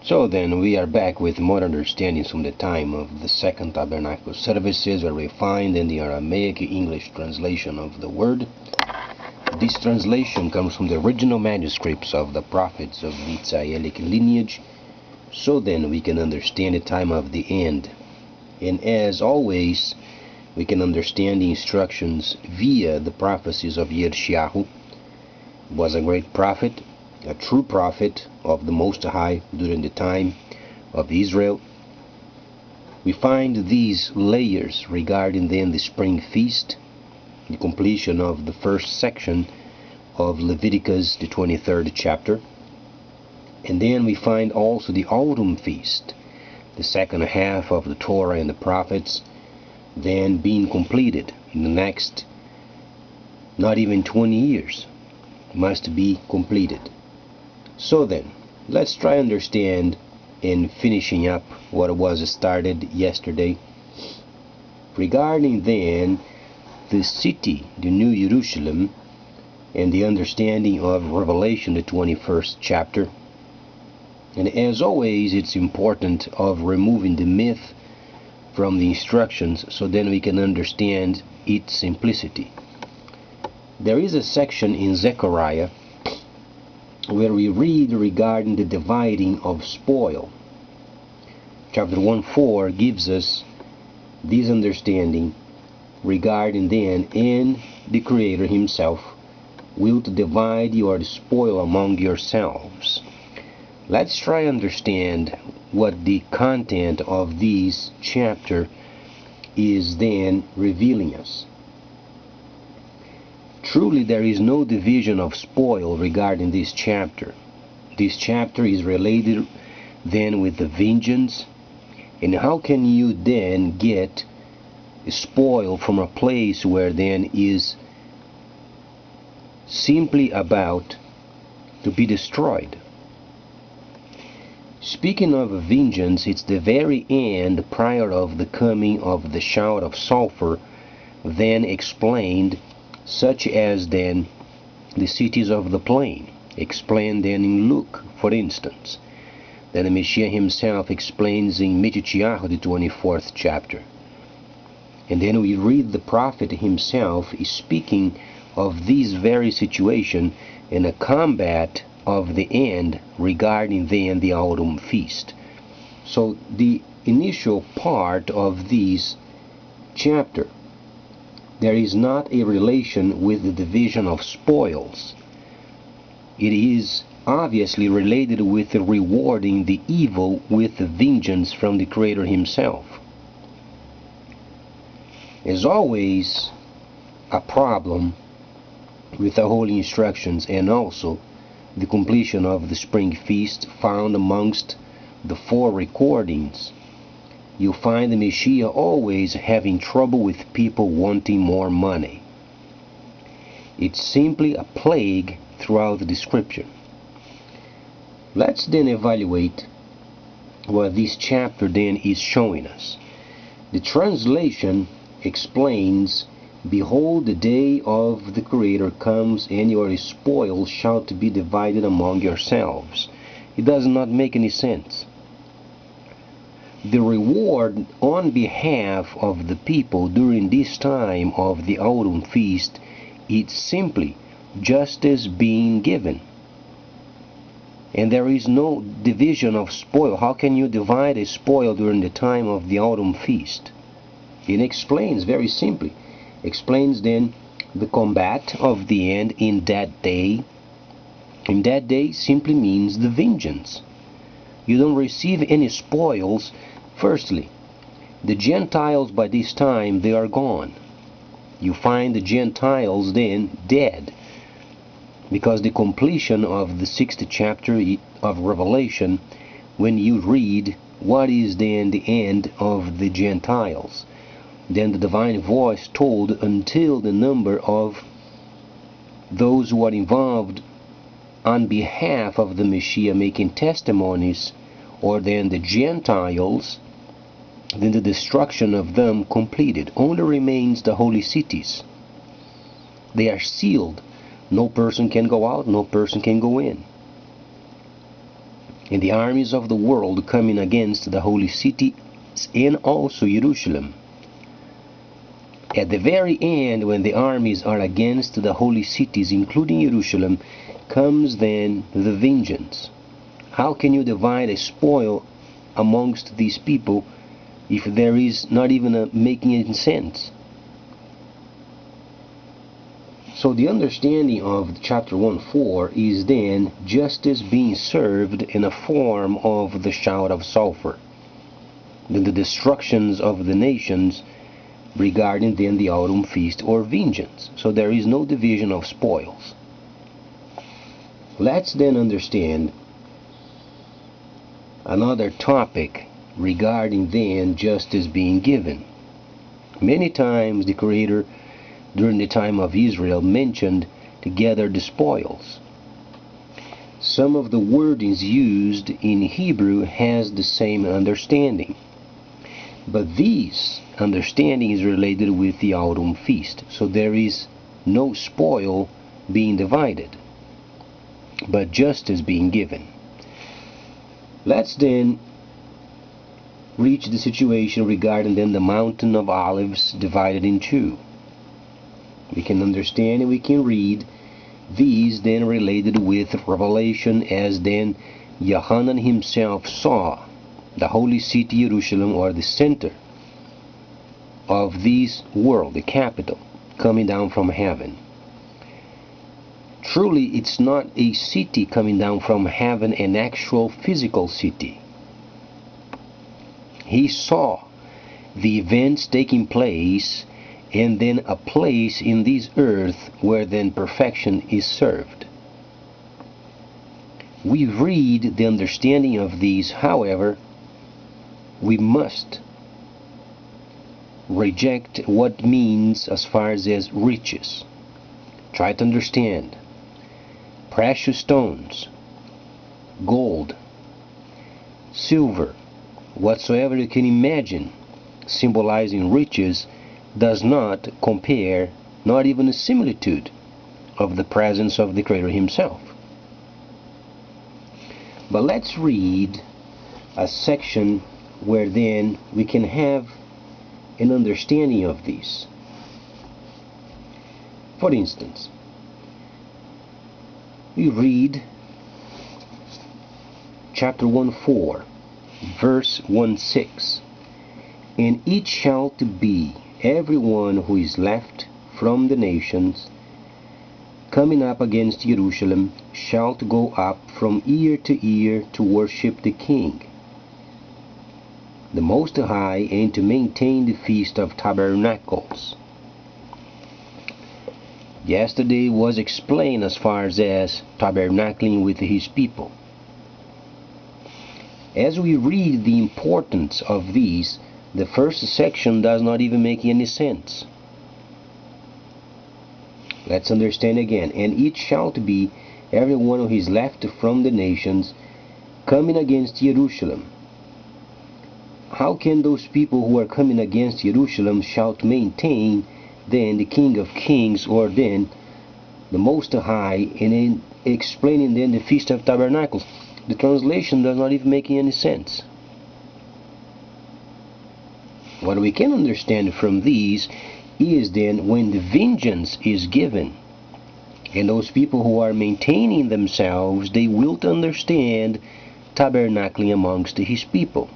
So then, we are back with more understandings from the time of the Second Tabernacle services, where we find in the Aramaic English translation of the word. This translation comes from the original manuscripts of the prophets of the Israelic lineage, so then we can understand the time of the end. And as always, we can understand the instructions via the prophecies of Yershiyahu. He was a great prophet, a true prophet of the Most High during the time of Israel. We find these layers regarding then the spring feast, the completion of the first section of Leviticus, the 23rd chapter. And then we find also the autumn feast, the second half of the Torah and the prophets, then being completed in the next not even 20 years must be completed. So then, let's try to understand in finishing up what was started yesterday regarding then the city, the New Jerusalem, and the understanding of Revelation, the 21st chapter. And as always, it's important of removing the myth from the instructions so then we can understand its simplicity. There is a section in Zechariah where we read regarding the dividing of spoil. Chapter 1:4 gives us this understanding regarding then, and the Creator Himself will divide your spoil among yourselves. Let's try to understand what the content of this chapter is then revealing us. Truly, there is no division of spoil regarding this chapter. This chapter is related then with the vengeance. And how can you then get spoil from a place where then is simply about to be destroyed? Speaking of vengeance, it's the very end prior of the coming of the shout of sulfur, then explained, such as then the cities of the plain, explained then in Luke, for instance. Then the Messiah himself explains in Yershiyahu, the 24th chapter. And then we read the prophet himself is speaking of this very situation in a combat of the end regarding then the autumn feast. So the initial part of this chapter, there is not a relation with the division of spoils. It is obviously related with the rewarding the evil with the vengeance from the Creator Himself. As always, a problem with the holy instructions and also the completion of the spring feast found amongst the four recordings. You find the Messiah always having trouble with people wanting more money. It's simply a plague throughout the scripture. Let's then evaluate what this chapter then is showing us. The translation explains, "Behold, the day of the Creator comes, and your spoil shall be divided among yourselves." It does not make any sense. The reward on behalf of the people during this time of the autumn feast is simply justice being given. And there is no division of spoil. How can you divide a spoil during the time of the autumn feast? It explains very simply. Explains then the combat of the end in that day. In that day simply means the vengeance. You don't receive any spoils. Firstly, the Gentiles by this time, they are gone. You find the Gentiles then dead, because the completion of the 6th chapter of Revelation, when you read what is then the end of the Gentiles, then the divine voice told until the number of those who are involved on behalf of the Messiah making testimonies, or then the Gentiles, then the destruction of them completed. Only remains the holy cities. They are sealed. No person can go out, no person can go in. and the armies of the world coming against the holy city and also Jerusalem. At the very end, when the armies are against the holy cities, including Jerusalem, comes then the vengeance. How can you divide a spoil amongst these people if there is not even a making any sense? So the understanding of chapter 1:4 is then justice being served in a form of the shout of sulfur, then the destructions of the nations regarding then the autumn feast or vengeance. So there is no division of spoils. Let's then understand another topic regarding then justice being given. Many times the Creator during the time of Israel mentioned to gather the spoils. Some of the wordings used in Hebrew has the same understanding, but this understanding is related with the autumn feast, so there is no spoil being divided, but justice being given. Let's then reach the situation regarding then the mountain of olives divided in two. We can understand and we can read these then related with Revelation, as then Yohanan himself saw the holy city Jerusalem, or the center of this world, the capital, coming down from heaven. Truly, it's not a city coming down from heaven, an actual physical city. He saw the events taking place, and then a place in this earth where then perfection is served. We read the understanding of these, however, we must reject what means as far as riches. Try to understand. Precious stones, gold, silver, whatsoever you can imagine symbolizing riches, does not compare, not even a similitude, of the presence of the Creator himself. But let's read a section where then we can have an understanding of this. For instance, we read chapter 1:4, verse 1:6, and it shall be everyone who is left from the nations coming up against Jerusalem shall go up from year to year to worship the King, the Most High, and to maintain the Feast of Tabernacles. Yesterday was explained as far as tabernacling with his people. As we read the importance of these, the first section does not even make any sense. Let's understand again. And it shall be every one who is left from the nations coming against Jerusalem. How can those people who are coming against Jerusalem shall maintain then the King of Kings, or then the Most High, and in explaining then the Feast of Tabernacles? The translation does not even make any sense. What we can understand from these is then when the vengeance is given, and those people who are maintaining themselves, they will understand tabernacling amongst his people.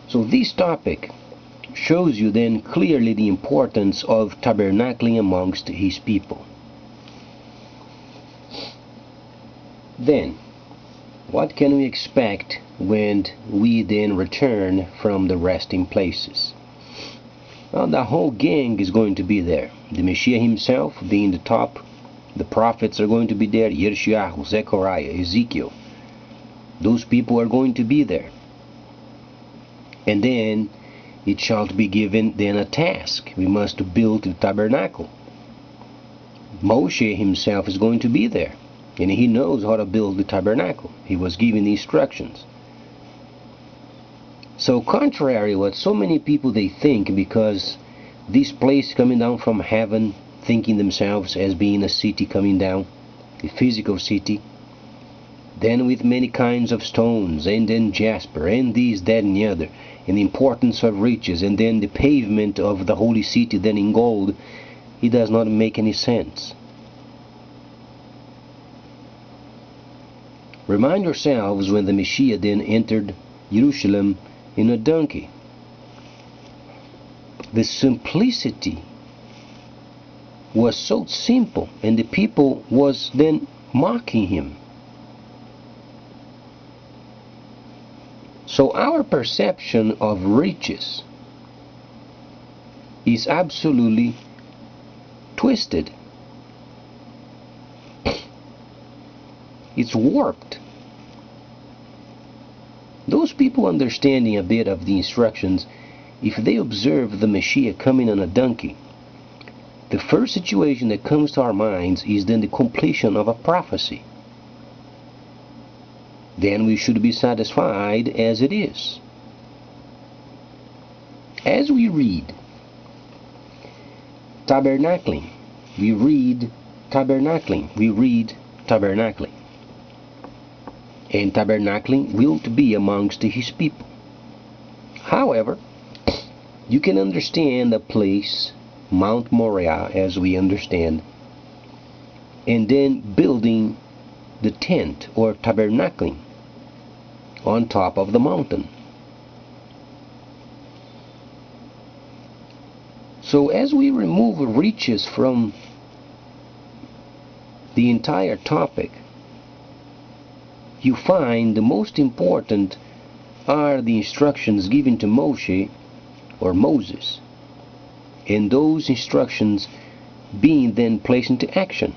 So this topic shows you then clearly the importance of tabernacling amongst his people. Then, what can we expect when we then return from the resting places? Well, the whole gang is going to be there. The Messiah himself being the top. The prophets are going to be there. Yershiyahu, Zechariah, Ezekiel. Those people are going to be there. And then it shall be given then a task. We must build the tabernacle. Moshe himself is going to be there, and he knows how to build the tabernacle. He was given the instructions. So contrary to what so many people they think, because this place coming down from heaven, thinking themselves as being a city coming down, a physical city, then with many kinds of stones, and then jasper, and this, that, and the other, and the importance of riches, and then the pavement of the holy city, then in gold, it does not make any sense. Remind yourselves when the Messiah then entered Jerusalem in a donkey. The simplicity was so simple, and the people was then mocking him. So our perception of riches is absolutely twisted. It's warped. Those people understanding a bit of the instructions, if they observe the Messiah coming on a donkey, the first situation that comes to our minds is then the completion of a prophecy. Then we should be satisfied as it is. As we read tabernacling, we read tabernacling, and tabernacling will be amongst his people. However, you can understand a place, Mount Moriah, as we understand, and then building the tent or tabernacling on top of the mountain. So as we remove riches from the entire topic, you find the most important are the instructions given to Moshe or Moses, and those instructions being then placed into action.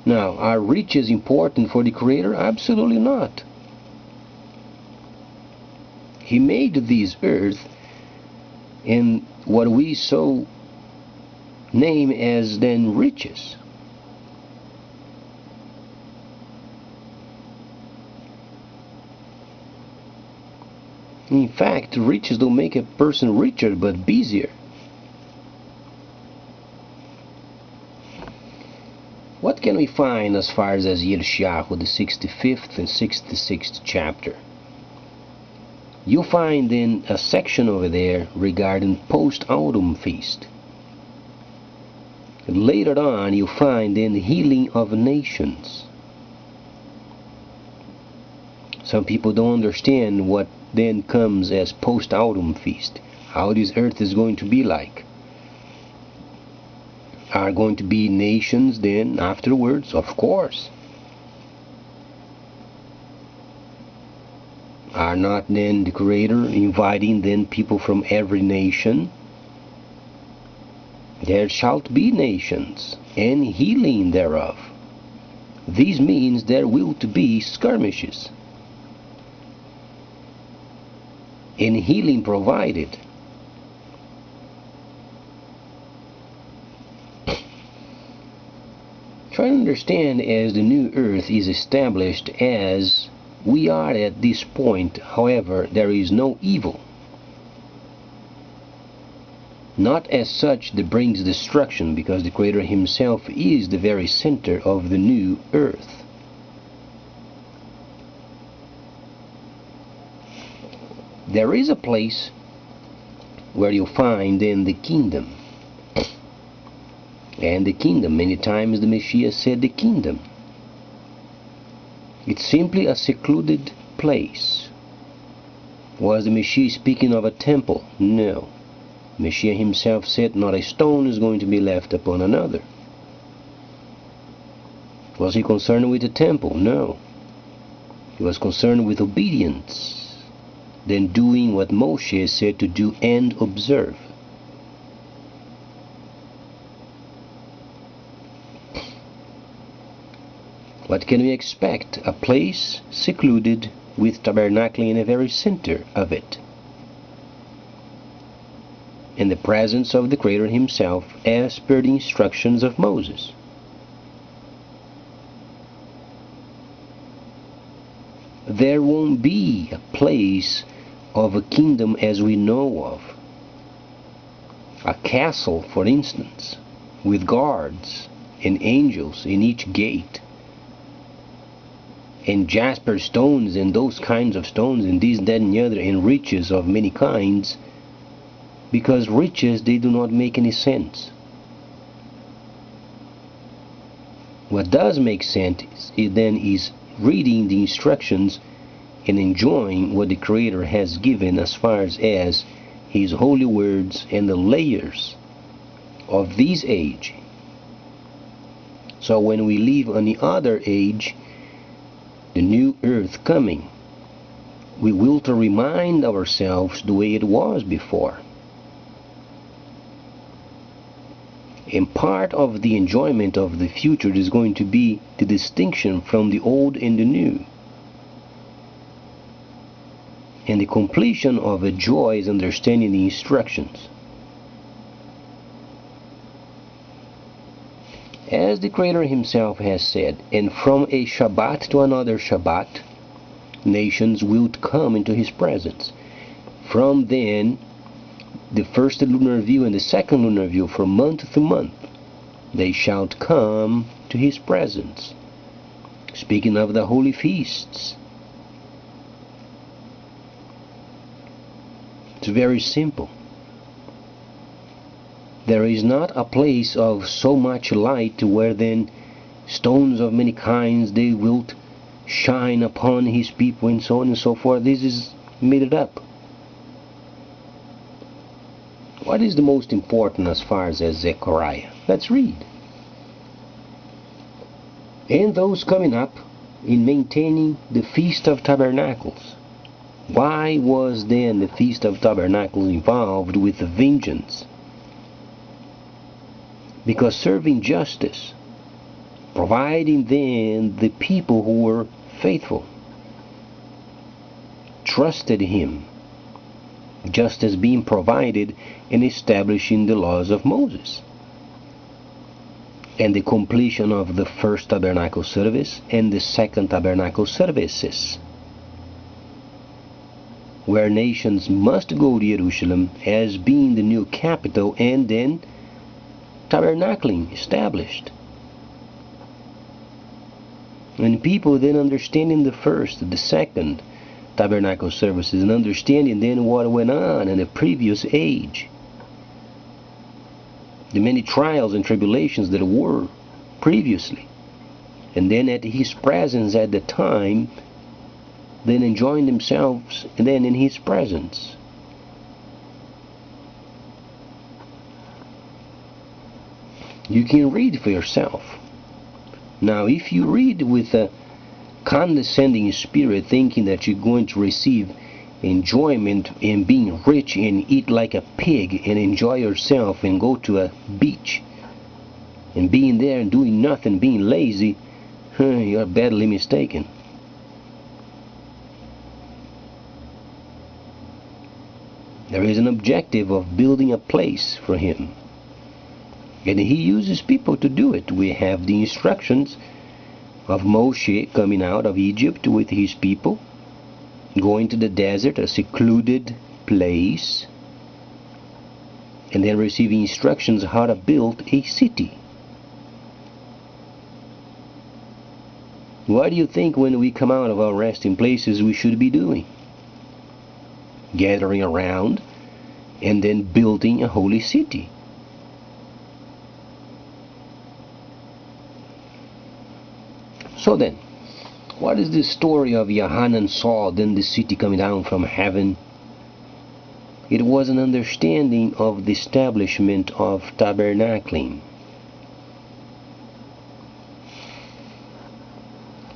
Now, are riches important for the Creator? Absolutely not. He made this earth in what we so name as then riches. In fact, riches don't make a person richer but busier. What can we find as far as Yershiyahu, the 65th and 66th chapter? You'll find in a section over there regarding post-autumn feast. Later on, you'll find in the healing of nations. Some people don't understand what then comes as post-autumn feast, how this earth is going to be like. Are going to be nations then afterwards? Of course. Are not then the Creator inviting then people from every nation? There shall be nations, and healing thereof. This means there will to be skirmishes, and healing provided. Try to understand as the new earth is established as we are at this point. However, there is no evil, not as such that brings destruction, because the Creator himself is the very center of the new earth. There is a place where you'll find in the kingdom. And the kingdom, many times the Messiah said the kingdom. It's simply a secluded place. Was the Messiah speaking of a temple? No. Messiah himself said not a stone is going to be left upon another. Was he concerned with the temple? No. He was concerned with obedience, then doing what Moshe said to do and observe. What can we expect? A place secluded with tabernacling in the very center of it, in the presence of the Creator himself, as per the instructions of Moses. There won't be a place of a kingdom as we know of. A castle, for instance. with guards and angels in each gate, and jasper stones and those kinds of stones and this, that, and the other, and riches of many kinds, because riches, they do not make any sense. What does make sense then is reading the instructions and enjoying what the Creator has given as far as His holy words and the layers of this age. So when we live on the other age, the new earth coming, we will to remind ourselves the way it was before. And part of the enjoyment of the future is going to be the distinction from the old and the new. And the completion of a joy is understanding the instructions. As the Creator Himself has said, and from a shabat to another shabat, nations will come into His presence. From then, the first lunar view and the second lunar view, from month to month, they shall come to His presence. Speaking of the holy feasts, it's very simple. There is not a place of so much light where then stones of many kinds they will shine upon His people, and so on and so forth. This is made it up. What is the most important as far as Zechariah? Let's read. And those coming up in maintaining the Feast of Tabernacles. Why was then the Feast of Tabernacles involved with the vengeance? Because serving justice, providing then the people who were faithful, trusted Him, justice being provided and establishing the laws of Moses, and the completion of the first tabernacle service and the second tabernacle services, where nations must go to Jerusalem as being the new capital, and then tabernacling established. And people then understanding the first, the second tabernacle services, and understanding then what went on in the previous age, the many trials and tribulations that were previously, and then at His presence at the time, then enjoying themselves and then in His presence. You can read for yourself. Now, if you read with a condescending spirit, thinking that you're going to receive enjoyment in being rich and eat like a pig and enjoy yourself and go to a beach and being there and doing nothing, being lazy, you're badly mistaken. There is an objective of building a place for Him, and He uses people to do it. We have the instructions of Moshe coming out of Egypt with his people, going to the desert, a secluded place, and then receiving instructions how to build a city. What do you think when we come out of our resting places we should be doing? Gathering around and then building a holy city. So then, what is the story of Yohanan saw then the city coming down from heaven? It was an understanding of the establishment of tabernacling.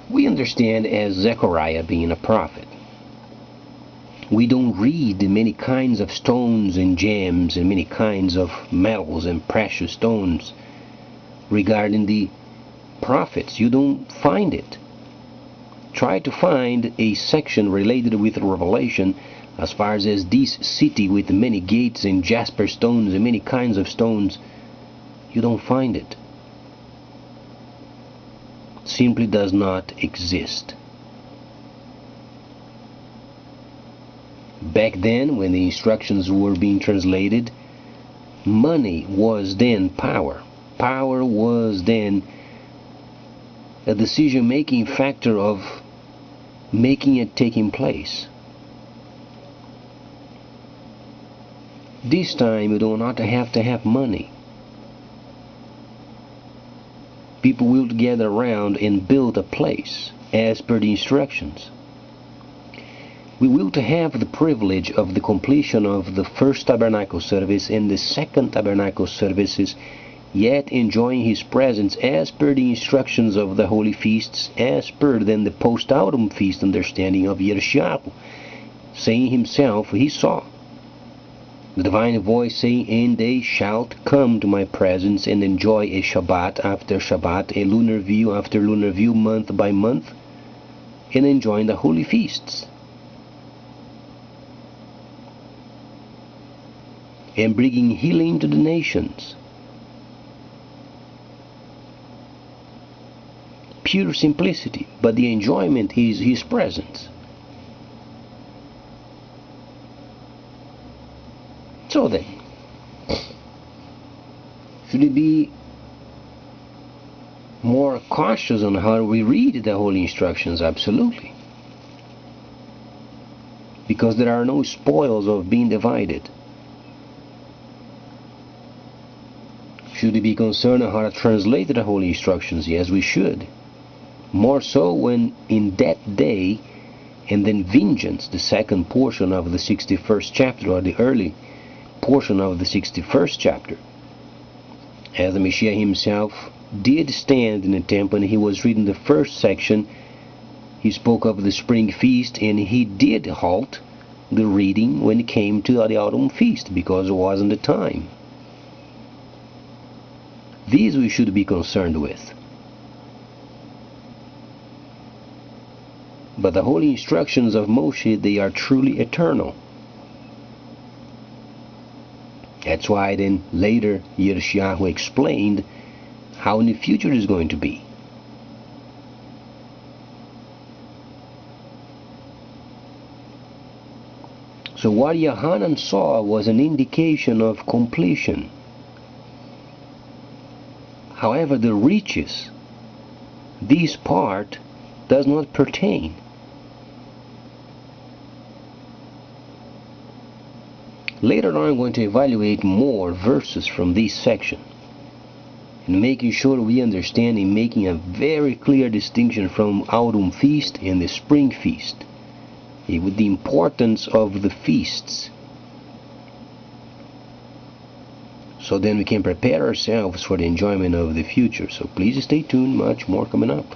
We understand as Zechariah being a prophet. We don't read many kinds of stones and gems and many kinds of metals and precious stones regarding the prophets. You don't find it. Try to find a section related with Revelation as far as this city with many gates and jasper stones and many kinds of stones. You don't find it. It simply does not exist. Back then, when the instructions were being translated, money was then power. power was then a decision-making factor of making it taking place. This time you do not have to have money. People will gather around and build a place as per the instructions. We will to have the privilege of the completion of the first tabernacle service and the second tabernacle services, yet enjoying his presence as per the instructions of the holy feasts, as per then the post-autumn feast understanding of Yershiyahu, saying himself he saw the divine voice saying, and they shalt come to my presence and enjoy a shabat after shabat, a lunar view after lunar view, month by month, and enjoying the holy feasts. And bringing healing to the nations. Pure simplicity, but the enjoyment is his presence. So then, should we be more cautious on how we read the holy instructions? Absolutely. Because there are no spoils of being divided. Should we be concerned on how to translate the holy instructions? Yes, we should. More so when in that day, and then vengeance, the second portion of the 61st chapter, or the early portion of the 61st chapter, as the Messiah himself did stand in the temple and he was reading the first section. He spoke of the spring feast, and he did halt the reading when it came to the autumn feast because it wasn't the time. These we should be concerned with. But the holy instructions of Moshe, they are truly eternal. That's why then later Yershiyahu explained how in the future is going to be. So what Yohanan saw was an indication of completion. However, the riches, this part does not pertain. Later on, I'm going to evaluate more verses from this section and making sure we understand and making a very clear distinction from autumn feast and the spring feast, with the importance of the feasts. So then we can prepare ourselves for the enjoyment of the future. So please stay tuned, much more coming up.